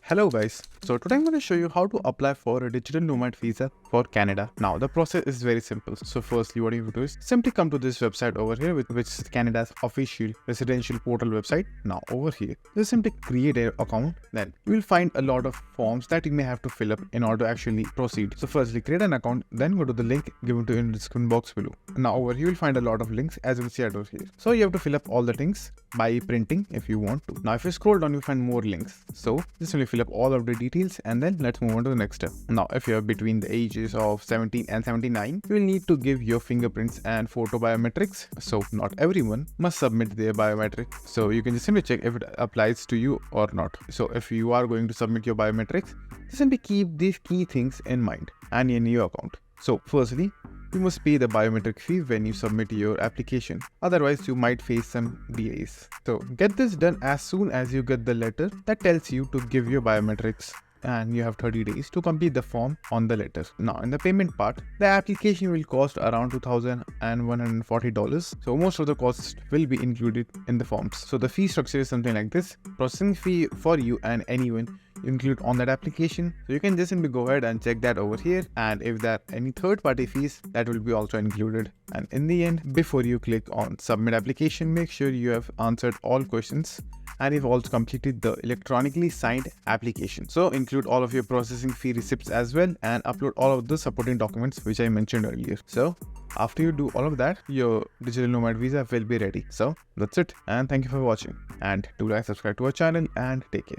Hello guys, so today I'm going to show you how to apply for a digital nomad visa for Canada. Now the process is very simple. So firstly what you have to do is simply come to this website over here, which is Canada's official residential portal website. Now over here, just simply create an account. Then you will find a lot of forms that you may have to fill up in order to actually proceed. So firstly create an account, then go to the link given to you in the description box below. Now over here you will find a lot of links as you will see over here. So you have to fill up all the things by printing if you want to. Now if you scroll down you find more links. So just simply fill up all of the details and then let's move on to the next step. Now if you're between the ages of 17 and 79, you will need to give your fingerprints and photo biometrics. So not everyone must submit their biometric. So you can just simply check if it applies to you or not. So if you are going to submit your biometrics, simply keep these key things in mind and in your account. So firstly, you must pay the biometric fee when you submit your application. Otherwise, you might face some delays. So get this done as soon as you get the letter that tells you to give your biometrics, and you have 30 days to complete the form on the letter. Now in the payment part, the application will cost around $2,140. So most of the costs will be included in the forms. So the fee structure is something like this. Processing fee for you and anyone include on that application. So you can just simply go ahead and check that over here, and if there are any third-party fees, that will be also included. And in the end, before you click on submit application, make sure you have answered all questions and you've also completed the electronically signed application. So include all of your processing fee receipts as well and upload all of the supporting documents which I mentioned earlier. So after you do all of that, your digital nomad visa will be ready. So that's it, and thank you for watching, and do like, subscribe to our channel, and take care.